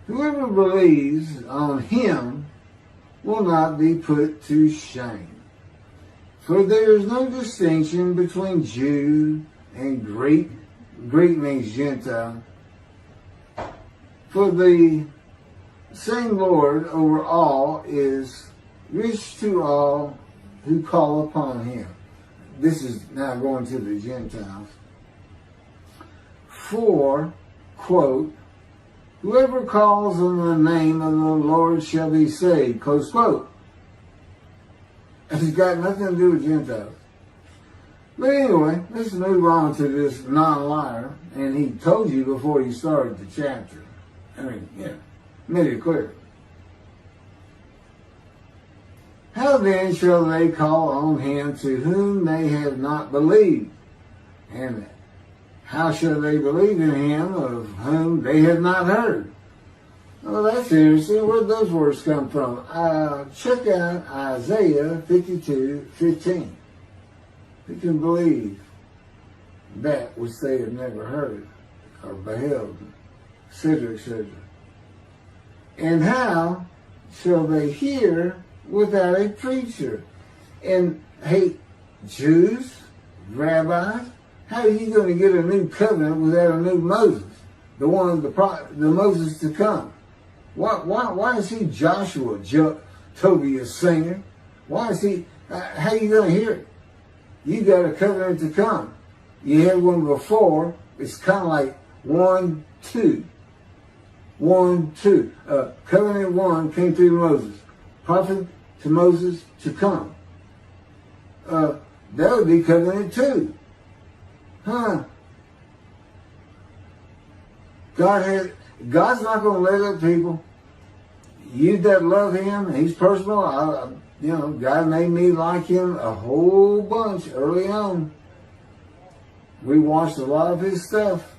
whoever believes on him will not be put to shame. For there is no distinction between Jew and Greek. Greek means Gentile. For the same Lord over all is rich to all who call upon him. This is now going to the Gentiles. For, quote, whoever calls on the name of the Lord shall be saved, close quote. It's got nothing to do with Gentiles. But anyway, let's move on to this non-liar. And he told you before he started the chapter. I mean, yeah, made it clear. How then shall they call on him to whom they have not believed? And how shall they believe in him of whom they have not heard? Well, that's interesting. Where did those words come from? Check out Isaiah 52:15. Who can believe that which they have never heard or beheld, etc., etc. And how shall they hear without a preacher? And hey, Jews, rabbis, how are you going to get a new covenant without a new Moses? The Moses to come. Why is he Joshua, Tobiah's singer? Why is he, how are you going to hear it? You got a covenant to come. You had one before. It's kind of like 1, 2. 1, 2. Covenant 1 came through Moses. Prophet to Moses to come. That would be covenant 2. Huh? God's not going to let up people. You that love him, he's personal. God made me like him a whole bunch early on. We watched a lot of his stuff.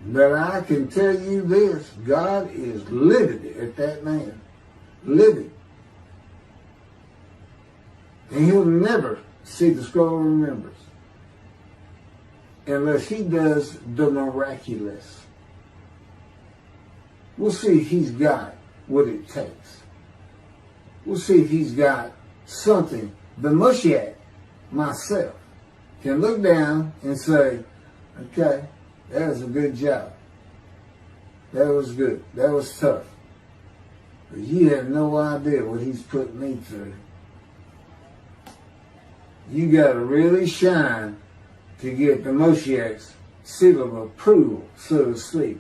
But I can tell you this, God is livid at that man. Livid. And he'll never see the scroll of remembrance unless he does the miraculous. We'll see if he's got what it takes. We'll see if he's got something. The Moshiach, myself, can look down and say, okay, that was a good job. That was good. That was tough. But you have no idea what he's put me through. You got to really shine to get the Moshiach's seal of approval, so to speak.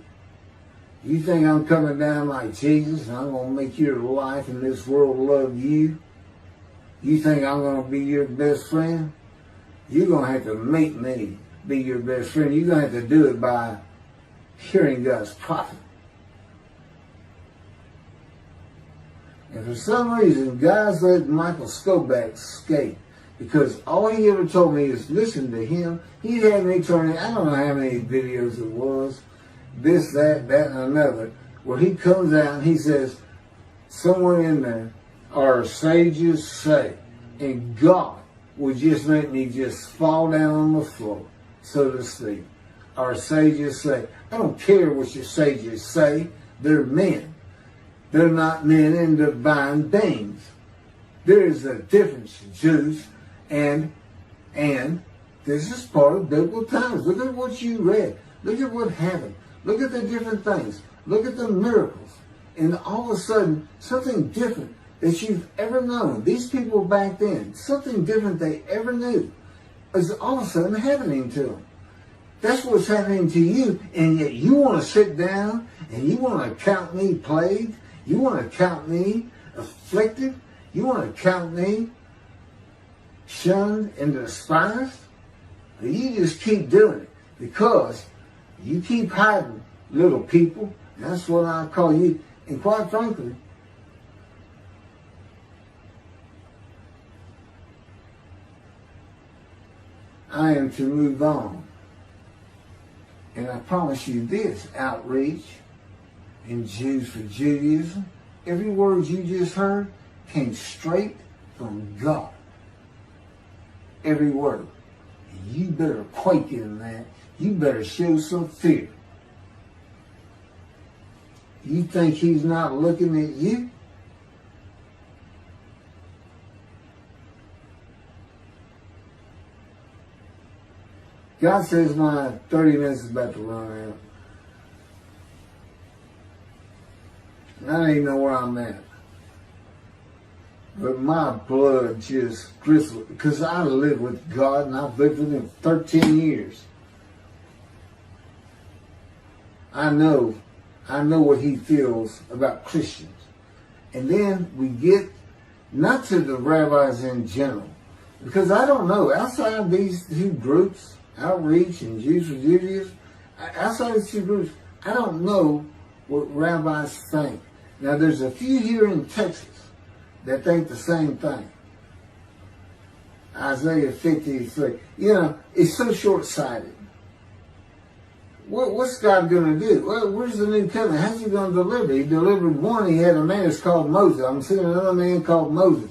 You think I'm coming down like Jesus and I'm going to make your life in this world love you? You think I'm going to be your best friend? You're going to have to make me be your best friend. You're going to have to do it by hearing God's prophet. And for some reason, God's let Michael Skoback escape. Because all he ever told me is listen to him. He had me turning, I don't know how many videos it was. This, that, and another, where he comes out and he says, somewhere in there, our sages say, and God would just make me just fall down on the floor, so to speak. Our sages say, I don't care what your sages say, they're men. They're not men in divine beings. There is a difference, Jews, and this is part of biblical times. Look at what you read. Look at what happened. Look at the different things. Look at the miracles. And all of a sudden, something different that you've ever known. These people back then, something different they ever knew is all of a sudden happening to them. That's what's happening to you. And yet you want to sit down and you want to count me plagued. You want to count me afflicted. You want to count me shunned and despised. You just keep doing it because you keep hiding, little people. That's what I call you. And quite frankly, I am to move on. And I promise you this, outreach and Jews for Judaism, every word you just heard came straight from God. Every word. And you better quake in that. You better show some fear. You think he's not looking at you? God says my 30 minutes is about to run out. And I don't even know where I'm at. But my blood just gristled because I live with God and I've lived with him 13 years. I know what he feels about Christians. And then we get not to the rabbis in general, because I don't know, outside of these two groups, outreach and Jews for Judaism, outside of these two groups, I don't know what rabbis think. Now there's a few here in Texas that think the same thing. Isaiah 53. You know, it's so short-sighted. What's God going to do? Well, where's the new covenant? How's he going to deliver? He delivered one. He had a man that's called Moses. I'm seeing another man called Moses.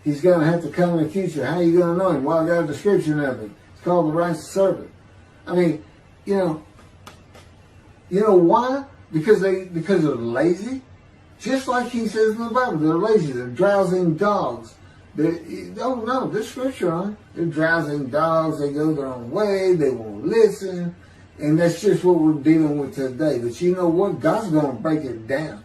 He's going to have to come in the future. How are you going to know him? Well, I got a description of him. It's called the righteous servant. I mean, you know why? Because they're lazy. Just like he says in the Bible, they're lazy. They're drowsing dogs. There's scripture on it. They're drowsing dogs. They go their own way. They won't listen. And that's just what we're dealing with today. But you know what? God's going to break it down.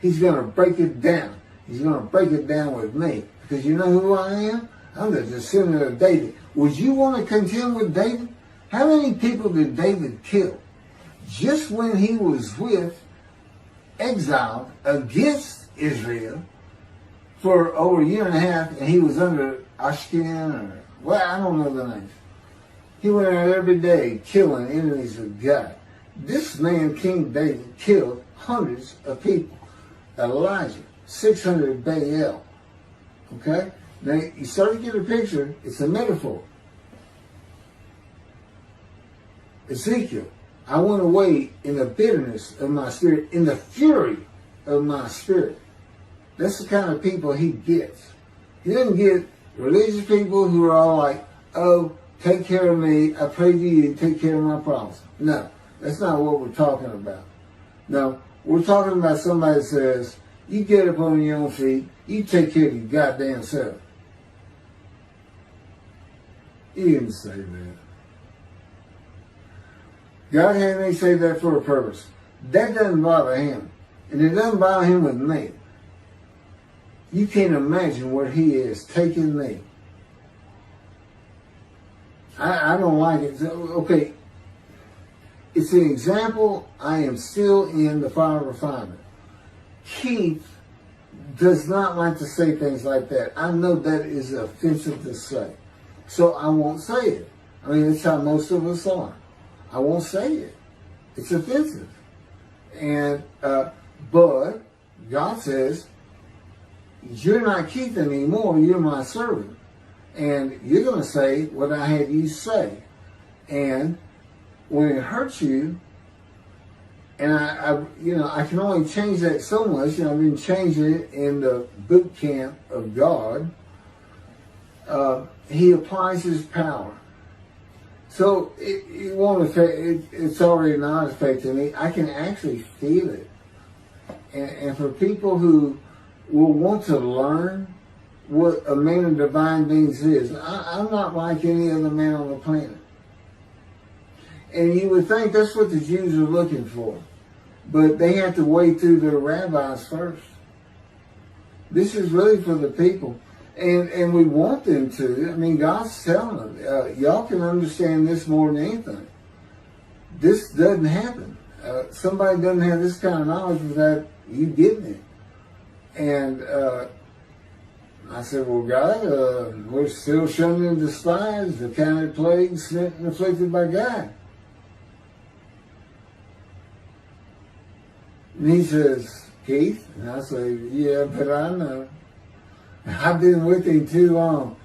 He's going to break it down. He's going to break it down with me. Because you know who I am? I'm the descendant of David. Would you want to contend with David? How many people did David kill? Just when he was exiled against Israel for over a year and a half, and he was under Ashken, I don't know the names. He went out every day killing enemies of God. This man, King David, killed hundreds of people. Elijah, 600 Baal. Okay? Now, you start to get a picture. It's a metaphor. Ezekiel, I went away in the bitterness of my spirit, in the fury of my spirit. That's the kind of people he gets. He doesn't get religious people who are all like, oh, take care of me, I pray to you, take care of my problems. No, that's not what we're talking about. No, we're talking about somebody that says, you get up on your own feet, you take care of your goddamn self. He didn't say that. God had me say that for a purpose. That doesn't bother him. And it doesn't bother him with me. You can't imagine where he is taking me. I don't like it. Okay, it's an example. I am still in the fire of refinement. Keith does not like to say things like that. I know that is offensive to say. So I won't say it. I mean, it's how most of us are. I won't say it. It's offensive. And, but God says, you're not Keith anymore. You're my servant. And you're going to say what I had you say. And when it hurts you, and I can only change that so much, and I've been changing it in the boot camp of God, he applies his power. So it won't affect, it's already not affecting me. I can actually feel it. And for people who will want to learn what a man of divine beings is, I'm not like any other man on the planet. And you would think that's what the Jews are looking for. But they have to wade through their rabbis first. This is really for the people. And we want them to. I mean, God's telling them, y'all can understand this more than anything. This doesn't happen. Somebody doesn't have this kind of knowledge without you getting it. And I said, well, God, we're still shunned and despised, the counted plagues sent and afflicted by God. And he says, Keith? And I say, yeah, but I know. I've been with him too long.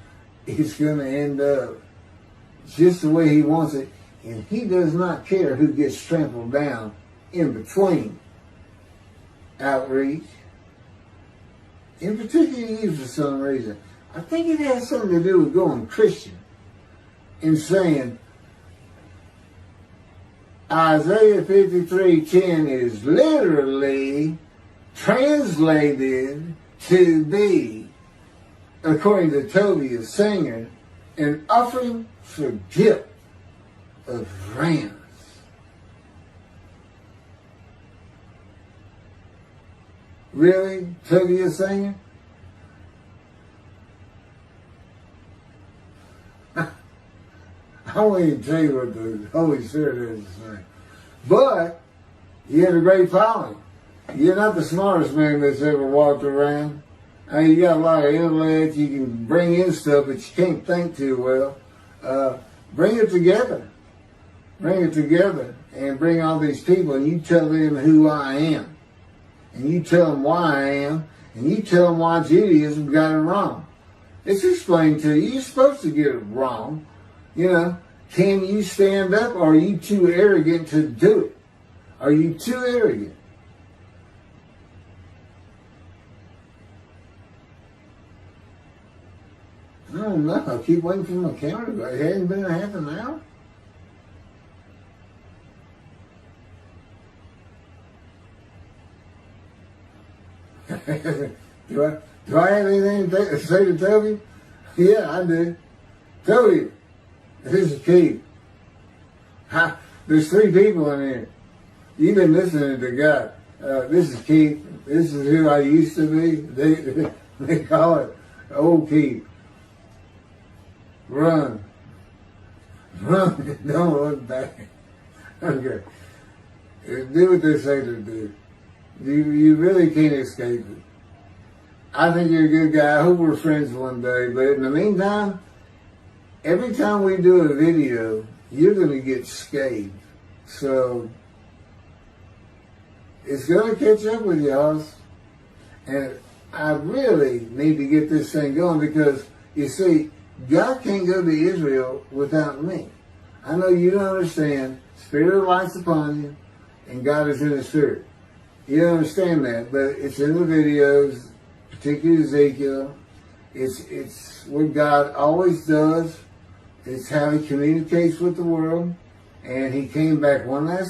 It's going to end up just the way he wants it, and he does not care who gets trampled down in between outreach. In particular, for some reason. I think it has something to do with going Christian and saying Isaiah 53:10 is literally translated to be, according to Tobiah Singer, an offering for guilt of rams. Really? Tobiah Singer? I won't even tell you what the Holy Spirit is saying. But you have a great following. You're not the smartest man that's ever walked around. I mean, you got a lot of intellect. You can bring in stuff, but you can't think too well. Bring it together. Bring it together and bring all these people, and you tell them who I am. And you tell them why I am. And you tell them why Judaism got it wrong. It's explained to you. You're supposed to get it wrong. You know, can you stand up, or are you too arrogant to do it? Are you too arrogant? I don't know. I keep waiting for my camera to go. It hasn't been a half an hour. Do I have anything to say to Toby? Yeah, I do. Toby, this is Keith. There's 3 people in here. You've been listening to God. This is Keith. This is who I used to be. They call it old Keith. Run. Run. Don't look back. Okay. Do what they say to do. You really can't escape it. I think you're a good guy. I hope we're friends one day. But in the meantime, every time we do a video, you're going to get scathed. So it's going to catch up with y'all. And I really need to get this thing going because, you see, God can't go to Israel without me. I know you don't understand. Spirit of light's upon you, and God is in the Spirit. You don't understand that, but it's in the videos, particularly Ezekiel. It's what God always does. It's how he communicates with the world. And he came back one last